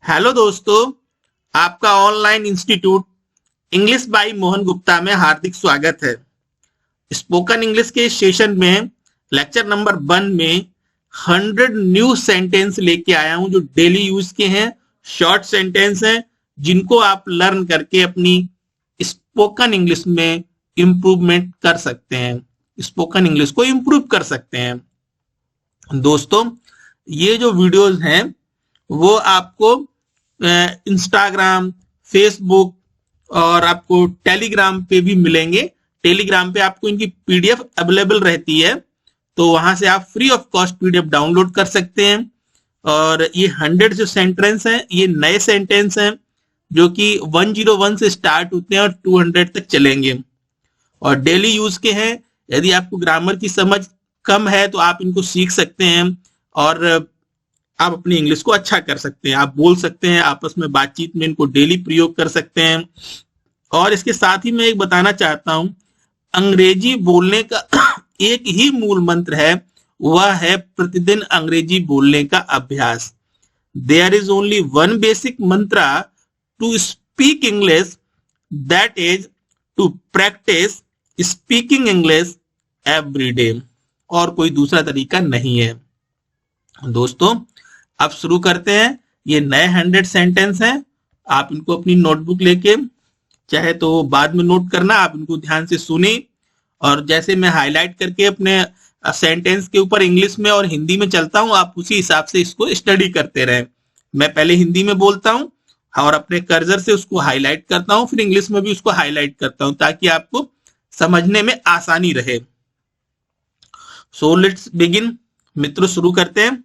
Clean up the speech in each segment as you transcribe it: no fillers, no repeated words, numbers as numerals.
Hello दोस्तों, आपका online institute English by Mohan Gupta में हार्दिक स्वागत है। स्पोकन इंग्लिश के सेशन में लेक्चर नंबर 1 में 100 न्यू सेंटेंस लेके आया हूं जो डेली यूज के हैं, शॉर्ट सेंटेंस हैं जिनको आप लर्न करके अपनी स्पोकन इंग्लिश में इंप्रूवमेंट कर सकते हैं, स्पोकन इंग्लिश को इंप्रूव कर सकते हैं। दोस्तों, ये जो वीडियोस हैं वो आपको इंस्टाग्राम, फेसबुक और आपको टेलीग्राम पे भी मिलेंगे। टेलीग्राम पे आपको इनकी पीडीएफ अवेलेबल रहती है, तो वहां से आप free of cost PDF download कर सकते हैं। और ये 100 जो सेंटेंस हैं ये नए सेंटेंस हैं जो कि 101 से स्टार्ट होते हैं और 200 तक चलेंगे और डेली यूज के हैं। यदि आपको ग्रामर की समझ कम है तो आप इनको सीख सकते हैं और आप अपनी इंग्लिश को अच्छा कर सकते हैं। आप बोल सकते हैं, आपस में बातचीत में इनको डेली प्रयोग कर सकते हैं। और इसके साथ ही मैं एक बताना चाहता हूं, अंग्रेजी बोलने का एक ही मूल मंत्र है, वह है प्रतिदिन अंग्रेजी बोलने का अभ्यास। There is only one basic mantra to speak English, that is to practise speaking English every day. और कोई दूसरा तरीका नहीं है। दोस्तों, अब शुरू करते हैं। ये नए 100 सेंटेंस हैं। आप इनको अपनी नोटबुक लेके, चाहे तो बाद में नोट करना, आप इनको ध्यान से सुने और जैसे मैं हाईलाइट करके अपने सेंटेंस के ऊपर इंग्लिश में और हिंदी में चलता हूं, आप उसी हिसाब से इसको स्टडी करते रहें। मैं पहले हिंदी में बोलता हूं और अपने कर्सर से उसको हाईलाइट करता हूं, फिर इंग्लिश में भी उसको हाईलाइट करता हूं ताकि आपको समझने में आसानी रहे। So let's begin. मित्रों, शुरू करते हैं।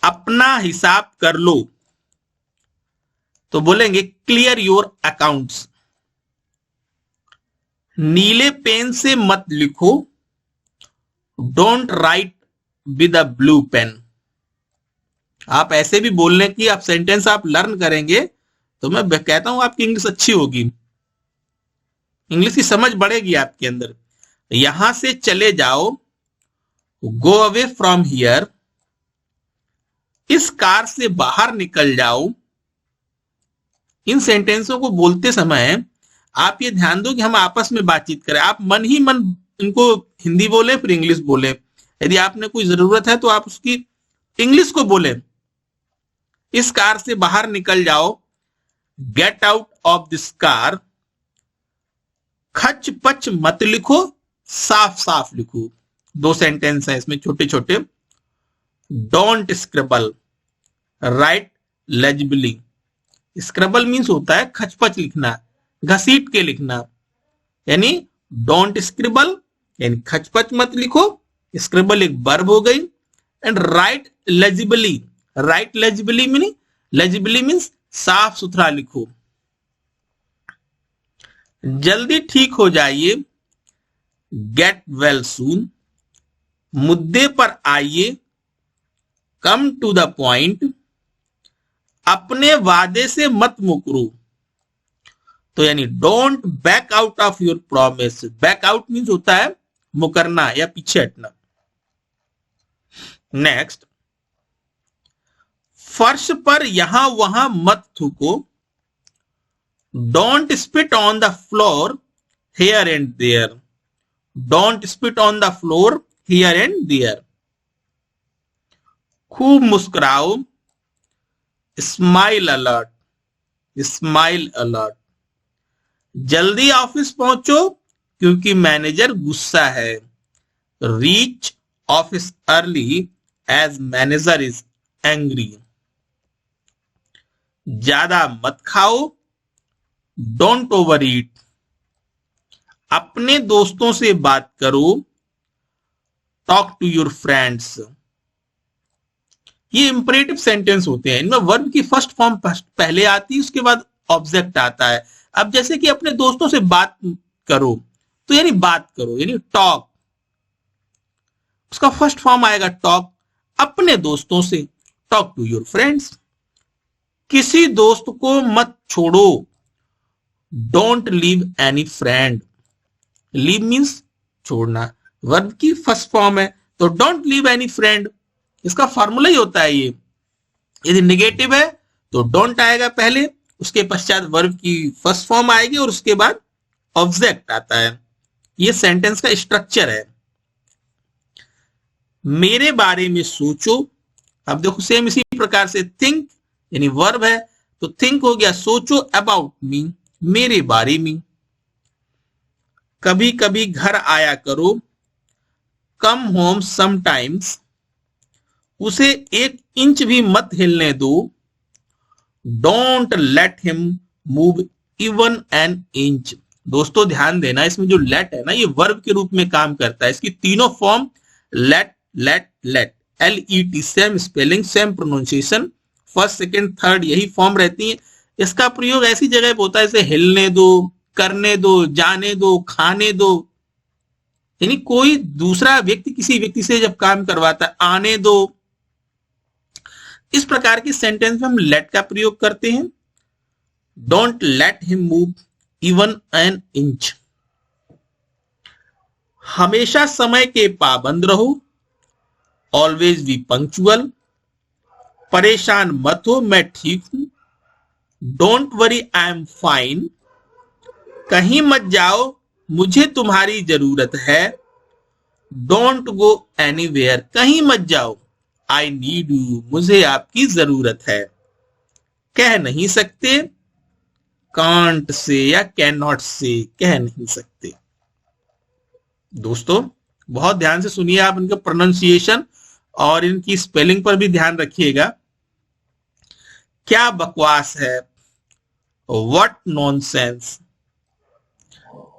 अपना हिसाब कर लो, तो बोलेंगे क्लियर योर अकाउंट्स। नीले पेन से मत लिखो, don't write with a blue pen. आप ऐसे भी बोलने की आप सेंटेंस आप लर्न करेंगे तो मैं कहता हूं आपकी इंग्लिश अच्छी होगी, इंग्लिश की समझ बढ़ेगी आपके अंदर। यहां से चले जाओ, गो अवे फ्रॉम हियर। इस कार से बाहर निकल जाओ। इन सेंटेंसों को बोलते समय आप ये ध्यान दो कि हम आपस में बातचीत करें। आप मन ही मन इनको हिंदी बोले फिर इंग्लिश बोले। यदि आपने कोई जरूरत है तो आप उसकी इंग्लिश को बोले। इस कार से बाहर निकल जाओ, get out of this car. खच पच मत लिखो, साफ साफ लिखो। 2 सेंटेंस है इसमें छोटे छोटे। Don't scribble, write legibly. Scribble means होता है खचपच लिखना, घसीट के लिखना, यानी डोंट स्क्रिबल यानी खचपच मत लिखो। स्क्रिबल एक वर्ब हो गई। And write legibly, write legibly meaning, legibly means साफ सुथरा लिखो। जल्दी ठीक हो जाइए, गेट वेल सून। मुद्दे पर आइए, कम टू द पॉइंट। अपने वादे से मत मुकरो, तो यानी don't back out of your promise. Back out means होता है मुकरना या पीछे हटना। नेक्स्ट, फर्श पर यहां वहां मत थूको। Don't spit on the floor here and there. Don't spit on the floor here and there. खूब मुस्कुराओ, स्माइल अलर्ट, स्माइल अलर्ट। जल्दी ऑफिस पहुंचो क्योंकि मैनेजर गुस्सा है। Reach office early as manager is angry. ज्यादा मत खाओ, डोंट ओवर ईट। अपने दोस्तों से बात करो, टॉक टू योर फ्रेंड्स। ये इंपरेटिव सेंटेंस होते हैं। इनमें वर्ब की फर्स्ट फॉर्म पहले आती है, उसके बाद ऑब्जेक्ट आता है। अब जैसे कि अपने दोस्तों से बात करो, तो यानी बात करो यानी टॉक, उसका फर्स्ट फॉर्म आएगा टॉक। अपने दोस्तों से, टॉक टू योर फ्रेंड्स। किसी दोस्त को मत छोड़ो, don't leave any friend. Leave means छोड़ना, वर्ब की फर्स्ट फॉर्म है, तो डोंट लीव एनी फ्रेंड इसका फॉर्मूला ही होता है ये। यदि निगेटिव है तो डोंट आएगा पहले, उसके पश्चात वर्ब की फर्स्ट फॉर्म आएगी और उसके बाद ऑब्जेक्ट आता है। ये सेंटेंस का स्ट्रक्चर है। मेरे बारे में सोचो, अब देखो सेम इसी प्रकार से थिंक यानी वर्ब है, तो थिंक हो गया सोचो अबाउट मी, मेरे बारे में। कभी कभी घर आया करो, कम होम समटाइम्स, उसे 1 इंच भी मत हिलने दो, don't let him move even an inch. दोस्तों ध्यान देना, इसमें जो लेट है ना, ये वर्ब के रूप में काम करता है। इसकी तीनों form let let let, LET, same spelling same pronunciation, first second third यही फॉर्म रहती है। इसका प्रयोग ऐसी जगह पे होता है जैसे हिलने दो, करने दो, जाने दो, खाने दो, यानी कोई दूसरा व्यक्ति किसी व्यक्ति से जब काम करवाता है, आने दो, इस प्रकार के सेंटेंस में हम लेट का प्रयोग करते हैं। Don't let him move even an inch. हमेशा समय के पाबंद रहो, ऑलवेज बी पंक्चुअल। परेशान मत हो, मैं ठीक हूं, don't worry I am fine. कहीं मत जाओ, मुझे तुम्हारी जरूरत है, डोंट गो एनीवेयर। कहीं मत जाओ, आई नीड यू, मुझे आपकी जरूरत है। कह नहीं सकते, कांट से या कैन नॉट से, कह नहीं सकते। दोस्तों बहुत ध्यान से सुनिए आप, इनका प्रोनाउंसिएशन और इनकी स्पेलिंग पर भी ध्यान रखिएगा। क्या बकवास है, व्हाट नॉनसेंस।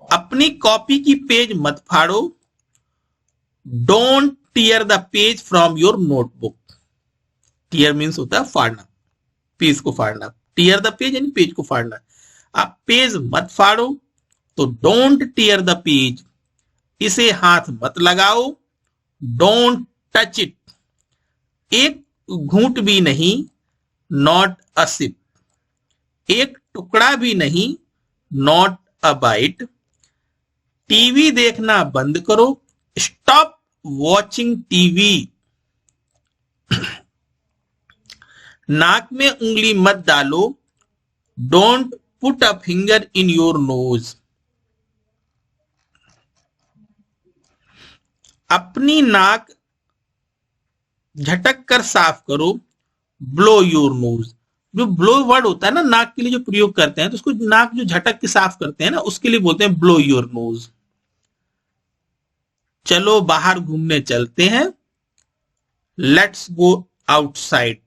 अपनी कॉपी की पेज मत फाड़ो, don't tear the page from your notebook. Tear means होता है फाड़ना, पेज को फाड़ना। टीयर द पेज यानी पेज को फाड़ना। आप पेज मत फाड़ो, तो डोंट टीयर द पेज। इसे हाथ मत लगाओ, डोंट टच इट। एक घूंट भी नहीं, नॉट अ सिप। एक टुकड़ा भी नहीं, नॉट अ बाइट। टीवी देखना बंद करो, स्टॉप वॉचिंग टीवी। नाक में उंगली मत डालो, don't put a finger in your nose. अपनी नाक झटक कर साफ करो, ब्लो योर नोज। जो ब्लो वर्ड होता है ना नाक के लिए जो प्रयोग करते हैं, तो उसको नाक जो झटक के साफ करते हैं ना, उसके लिए बोलते हैं ब्लो योर नोज। चलो बाहर घूमने चलते हैं, लेट्स गो आउटसाइड।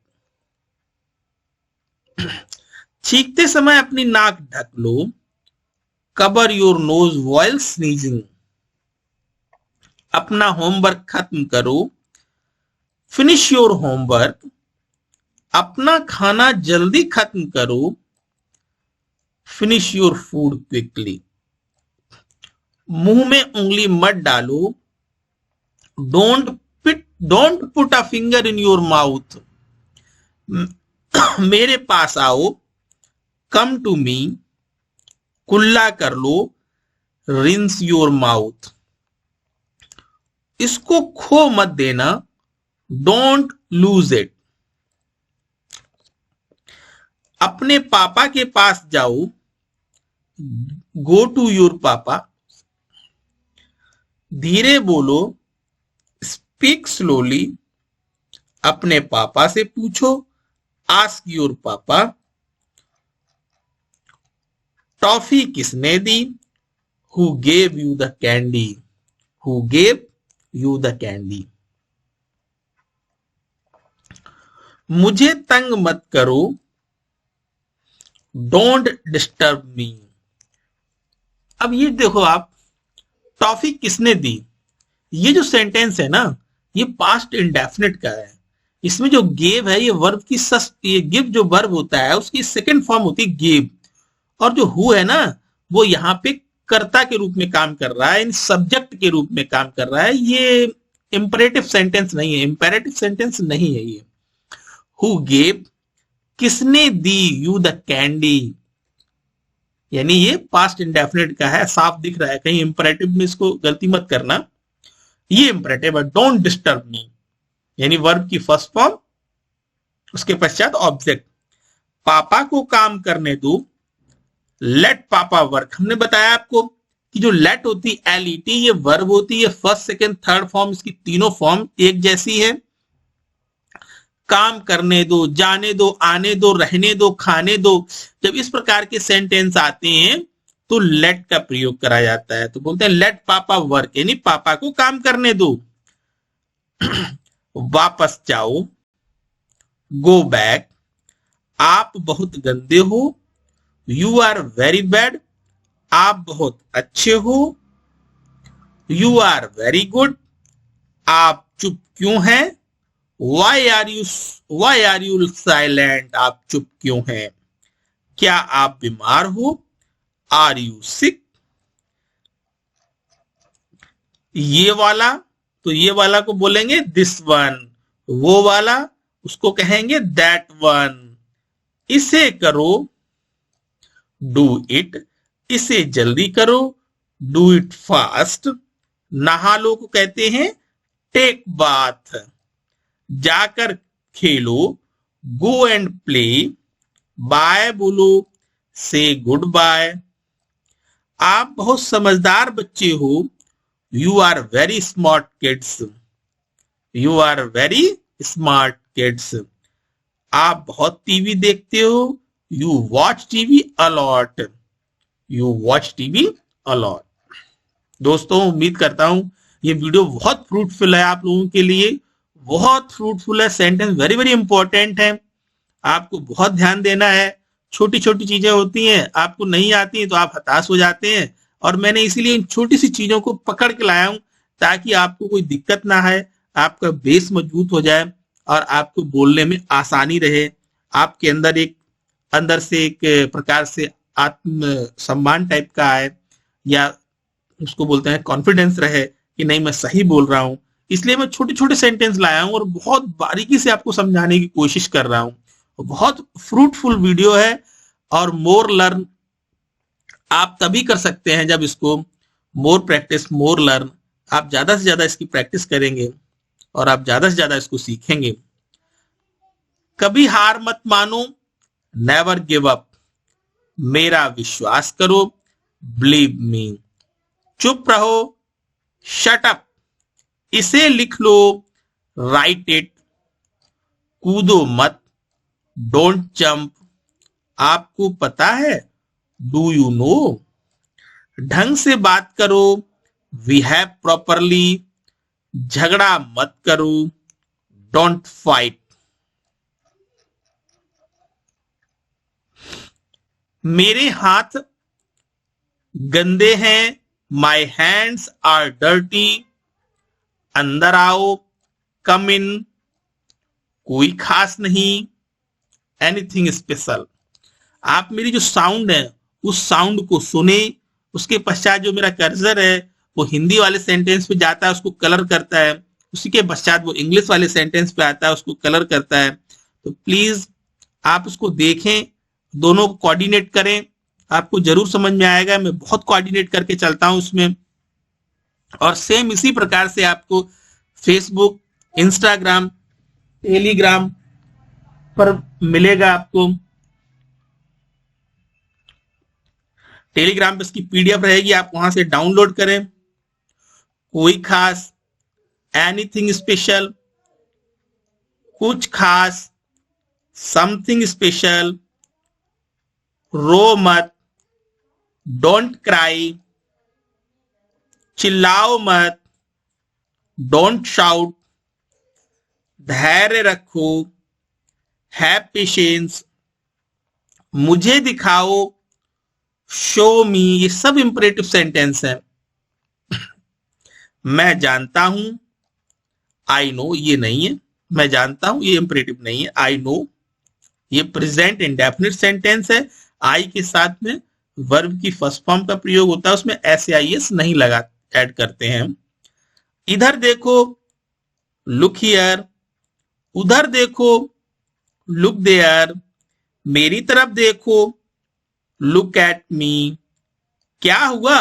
छींकते समय अपनी नाक ढक लो, cover your nose while sneezing. अपना होमवर्क खत्म करो, फिनिश योर होमवर्क। अपना खाना जल्दी खत्म करो, फिनिश योर फूड क्विकली। मुंह में उंगली मत डालो, don't put a finger in your mouth. मेरे पास आओ, कम टू मी। कुल्ला कर लो, रिंस योर माउथ। इसको खो मत देना, डोंट लूज इट। अपने पापा के पास जाओ, गो टू योर पापा। धीरे बोलो, स्पीक स्लोली। अपने पापा से पूछो, आस्क योर पापा। टॉफी किसने दी, who gave you the candy. Who gave you the candy. मुझे तंग मत करो, डोंट डिस्टर्ब मी। अब ये देखो आप, टॉफी किसने दी, ये जो सेंटेंस है ना, ये पास्ट इंडेफिनिट का है। इसमें जो गेव है, ये वर्ब की ये गिव जो वर्ब होता है उसकी सेकंड फॉर्म होती है गेव। और जो हु है ना, वो यहाँ पे कर्ता के रूप में काम कर रहा है, इन सब्जेक्ट के रूप में काम कर रहा है। ये इंपरेटिव सेंटेंस नहीं है, इंपेरेटिव सेंटेंस नहीं है ये। हु गेव, किसने दी, यू द कैंडी, यानी ये पास्ट इंडेफिनिट का है, साफ दिख रहा है। कहीं इंपरेटिव में इसको गलती मत करना, ये इंपरेटिव है। डोंट डिस्टर्ब मी यानी वर्ब की फर्स्ट फॉर्म, उसके पश्चात ऑब्जेक्ट। पापा को काम करने दो, लेट पापा वर्क। हमने बताया आपको कि जो लेट होती है LET, ये वर्ब होती है, फर्स्ट सेकंड थर्ड फॉर्म, इसकी तीनों फॉर्म एक जैसी है। काम करने दो, जाने दो, आने दो, रहने दो, खाने दो, जब इस प्रकार के सेंटेंस आते हैं तो लेट का प्रयोग करा जाता है। तो बोलते हैं लेट पापा वर्क, यानी पापा को काम करने दो। वापस जाओ, गो बैक। आप बहुत गंदे हो, यू आर वेरी बैड। आप बहुत अच्छे हो, यू आर वेरी गुड। आप चुप क्यों हैं, वाई आर यू साइलेंट। आप चुप क्यों हैं। क्या आप बीमार हो, आर यू सिक। ये वाला, तो ये वाला को बोलेंगे दिस वन, वो वाला उसको कहेंगे दैट वन। इसे करो, डू इट। इसे जल्दी करो, डू इट फास्ट। नहा लो को कहते हैं टेक बाथ। जाकर खेलो, गो एंड प्ले। बाय बोलो, से गुड बाय। आप बहुत समझदार बच्चे हो, you are very smart kids. You are very smart kids. आप बहुत टीवी देखते हो, you watch TV a lot. You watch TV a lot. दोस्तों, उम्मीद करता हूं ये वीडियो बहुत फ्रूटफुल है आप लोगों के लिए, बहुत फ्रूटफुल है। सेंटेंस वेरी वेरी इंपॉर्टेंट है, आपको बहुत ध्यान देना है। छोटी छोटी चीजें होती हैं, आपको नहीं आती हैं तो आप हताश हो जाते हैं, और मैंने इसीलिए इन छोटी सी चीजों को पकड़ के लाया हूं ताकि आपको कोई दिक्कत ना है, आपका बेस मजबूत हो जाए और आपको बोलने में आसानी रहे। आपके अंदर से एक प्रकार से आत्म सम्मान टाइप का आए, या उसको बोलते हैं कॉन्फिडेंस रहे कि नहीं मैं सही बोल रहा हूं। इसलिए मैं छोटे छोटे सेंटेंस लाया हूं और बहुत बारीकी से आपको समझाने की कोशिश कर रहा हूं। बहुत फ्रूटफुल वीडियो है, और मोर लर्न आप तभी कर सकते हैं जब इसको मोर प्रैक्टिस मोर लर्न, आप ज्यादा से ज्यादा इसकी प्रैक्टिस करेंगे और आप ज्यादा से ज्यादा इसको सीखेंगे। कभी हार मत मानो, नेवर गिव अप। मेरा विश्वास करो, बिलीव मी। चुप रहो, शट अप। इसे लिख लो, राइट इट। कूदो मत, डोंट जंप। आपको पता है, डू यू नो। ढंग से बात करो, बिहेव प्रॉपरली। झगड़ा मत करो, डोंट फाइट। मेरे हाथ गंदे हैं, माई हैंड्स आर डर्टी। अंदर आओ, कम इन। कोई खास नहीं, एनीथिंग स्पेशल। आप मेरी जो साउंड है उस साउंड को सुने, उसके पश्चात जो मेरा कर्सर है वो हिंदी वाले सेंटेंस पे जाता है, उसको कलर करता है, उसी के पश्चात वो इंग्लिश वाले सेंटेंस पे आता है, उसको कलर करता है। तो प्लीज आप उसको देखें, दोनों को कोऑर्डिनेट करें, आपको जरूर समझ में आएगा। मैं बहुत कोऑर्डिनेट करके चलता हूं उसमें, और सेम इसी प्रकार से आपको फेसबुक, इंस्टाग्राम, टेलीग्राम पर मिलेगा। आपको टेलीग्राम पे इसकी PDF रहेगी, आप वहां से डाउनलोड करें। कोई खास, एनीथिंग स्पेशल, कुछ खास, समथिंग स्पेशल। रो मत, डोंट क्राई। चिल्लाओ मत, डोंट शाउट। धैर्य रखो, हैव पेशेंस। मुझे दिखाओ, शो मी। ये सब इंपरेटिव सेंटेंस है। मैं जानता हूं, आई नो, ये नहीं है। मैं जानता हूं ये इंपरेटिव नहीं है, आई नो। ये प्रेजेंट इंडेफिनिट सेंटेंस है, आई के साथ में वर्ब की फर्स्ट फॉर्म का प्रयोग होता है, उसमें SAIS नहीं लगा ऐड करते हैं। इधर देखो, लुक हियर। उधर देखो, लुक देयर। मेरी तरफ देखो, लुक एट मी। क्या हुआ,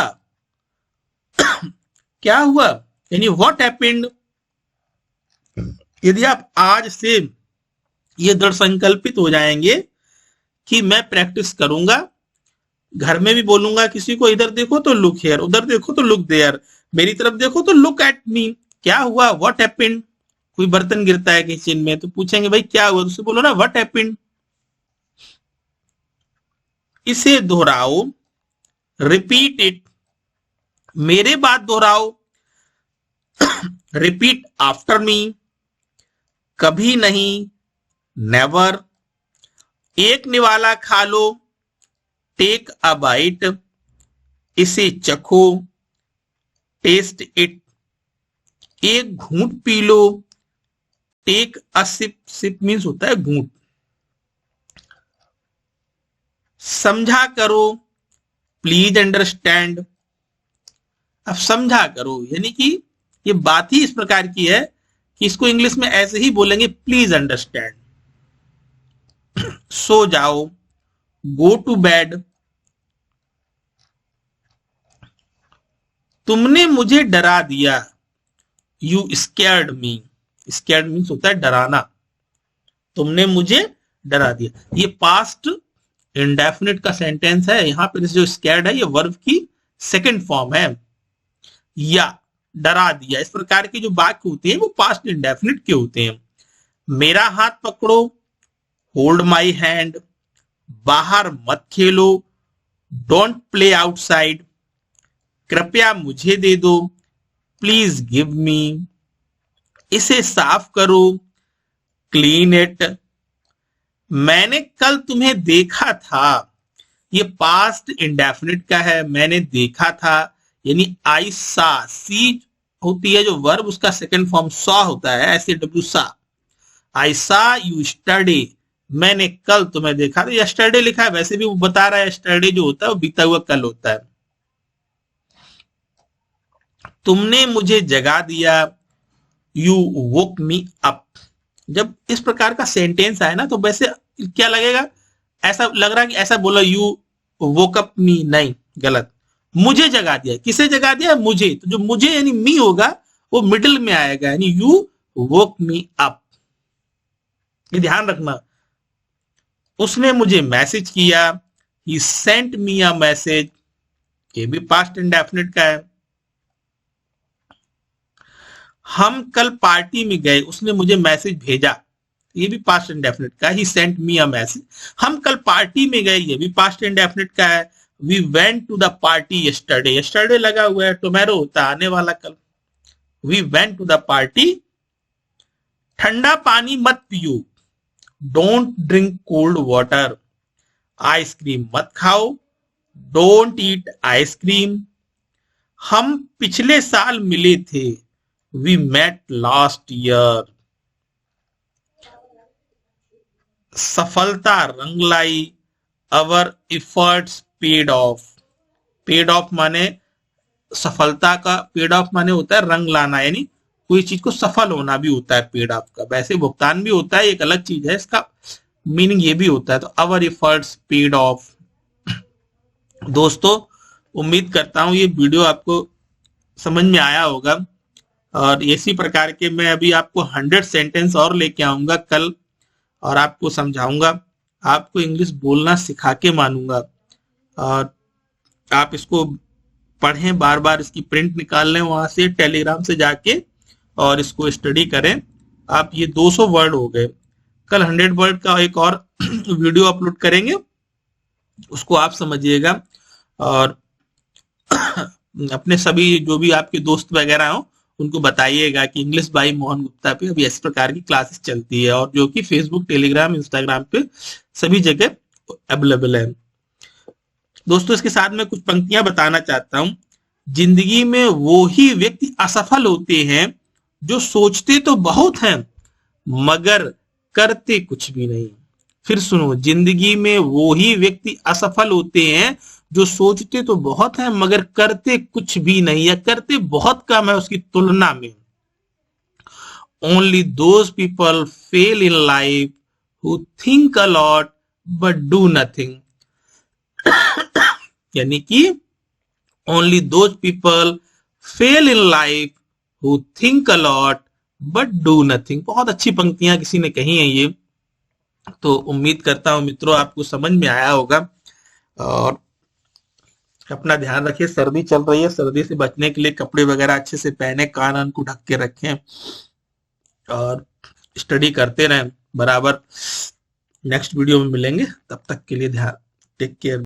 क्या हुआ, यानी व्हाट हैपेंड। यदि आप आज से ये दृढ़ संकल्पित हो जाएंगे कि मैं प्रैक्टिस करूंगा, घर में भी बोलूंगा किसी को, इधर देखो तो लुक हियर, उधर देखो तो लुक देयर, मेरी तरफ देखो तो लुक एट मी। क्या हुआ, व्हाट हैपेंड। कोई बर्तन गिरता है किचन में तो पूछेंगे भाई क्या हुआ, तो उसे बोलो ना व्हाट हैपेंड। इसे दोहराओ, रिपीट इट, मेरे बाद दोहराओ, रिपीट आफ्टर मी, कभी नहीं, नेवर, एक निवाला खा लो, टेक अ बाइट, इसे चखो, टेस्ट इट, एक घूंट पी लो, take a sip, sip means होता है घूंट, समझा करो, प्लीज अंडरस्टैंड। अब समझा करो यानी कि ये बात ही इस प्रकार की है कि इसको इंग्लिश में ऐसे ही बोलेंगे, प्लीज अंडरस्टैंड। सो जाओ, गो टू बेड, तुमने मुझे डरा दिया, you scared me, scared means होता है डराना, तुमने मुझे डरा दिया। ये पास्ट इंडेफिनिट का सेंटेंस है, यहां पर जो स्कैर्ड है ये वर्ब की सेकंड फॉर्म है, या डरा दिया, इस प्रकार के जो वाक्य होते हैं वो पास्ट इंडेफिनिट के होते हैं। मेरा हाथ पकड़ो, होल्ड माई हैंड, बाहर मत खेलो, डोंट प्ले आउटसाइड, कृपया मुझे दे दो, प्लीज गिव मी, इसे साफ करो, क्लीन इट, मैंने कल तुम्हें देखा था, ये पास्ट इंडेफिनिट का है, मैंने देखा था यानी आई सा, सी होती है जो वर्ब उसका सेकंड फॉर्म सॉ होता है, ऐसे डब्ल्यू सा, आई सा यू स्टडी, मैंने कल तुम्हें देखा था, यस्टरडे लिखा है वैसे भी वो बता रहा है यस्टरडे जो होता है वो बीता हुआ कल होता है। तुमने मुझे जगा दिया, यू वोक मी अप। जब इस प्रकार का सेंटेंस आए ना तो वैसे क्या लगेगा, ऐसा लग रहा है कि ऐसा बोला यू वोक अप मी, नहीं गलत, मुझे जगा दिया, किसे जगा दिया, मुझे, तो जो मुझे यानी मी होगा वो मिडिल में आएगा यानी यू वोक मी अप, ये ध्यान रखना। उसने मुझे मैसेज किया, ही सेंट मी अ मैसेज, ये भी पास्ट इंडेफिनिट का है। हम कल पार्टी में गए, उसने मुझे मैसेज भेजा, ये भी पास्ट इंडेफिनिट का, ही सेंट मी अ मैसेज। हम कल पार्टी में गए, ये भी पास्ट इंडेफिनिट का है। We went to the party yesterday, yesterday लगा हुआ है, टुमारो होता आने वाला कल, we went to the party. ठंडा पानी मत पियो, don't drink cold water, ice cream मत खाओ, डोंट ईट आइसक्रीम। हम पिछले साल मिले थे, वी मेट लास्ट ईयर। सफलता रंग लाई, our efforts paid off, paid off माने सफलता का, पेड ऑफ माने होता है रंग लाना, यानी कोई चीज को सफल होना भी होता है पेड ऑफ का, वैसे भुगतान भी होता है, एक अलग चीज है, इसका मीनिंग ये भी होता है। तो अवर इफर्ट्स पेड ऑफ। दोस्तों उम्मीद करता हूं ये वीडियो आपको समझ में आया होगा, और इसी प्रकार के मैं अभी आपको 100 सेंटेंस और लेके आऊंगा कल, और आपको समझाऊंगा, आपको इंग्लिश बोलना सिखा के मानूंगा, और आप इसको पढ़ें, बार बार इसकी प्रिंट निकाल लें वहां से टेलीग्राम से जाके और इसको स्टडी करें। आप ये 200 वर्ड हो गए, कल 100 वर्ड का एक और वीडियो अपलोड करेंगे, उसको आप समझिएगा, और अपने सभी जो भी आपके दोस्त वगैरह हो उनको बताइएगा कि इंग्लिश बाई मोहन गुप्ता पे अभी इस प्रकार की क्लासेस चलती है, और जो कि फेसबुक, टेलीग्राम, इंस्टाग्राम पे सभी जगह अवेलेबल है। दोस्तों इसके साथ में कुछ पंक्तियां बताना चाहता हूं। जिंदगी में वो ही व्यक्ति असफल होते हैं जो सोचते तो बहुत हैं मगर करते कुछ भी नहीं। फिर सुनो, जिंदगी में वो ही व्यक्ति असफल होते हैं जो सोचते तो बहुत हैं मगर करते कुछ भी नहीं, या करते बहुत कम है उसकी तुलना में। Only those people fail in life who think a lot but do nothing, यानी कि only those people fail in life who think a lot but do nothing. बहुत अच्छी पंक्तियां किसी ने कही है ये, तो उम्मीद करता हूँ मित्रों आपको समझ में आया होगा। और अपना ध्यान रखिए, सर्दी चल रही है, सर्दी से बचने के लिए कपड़े वगैरह अच्छे से पहने, कान वान को ढक के रखें और स्टडी करते रहें बराबर। नेक्स्ट वीडियो में मिलेंगे, तब तक के लिए ध्यान, टेक केयर।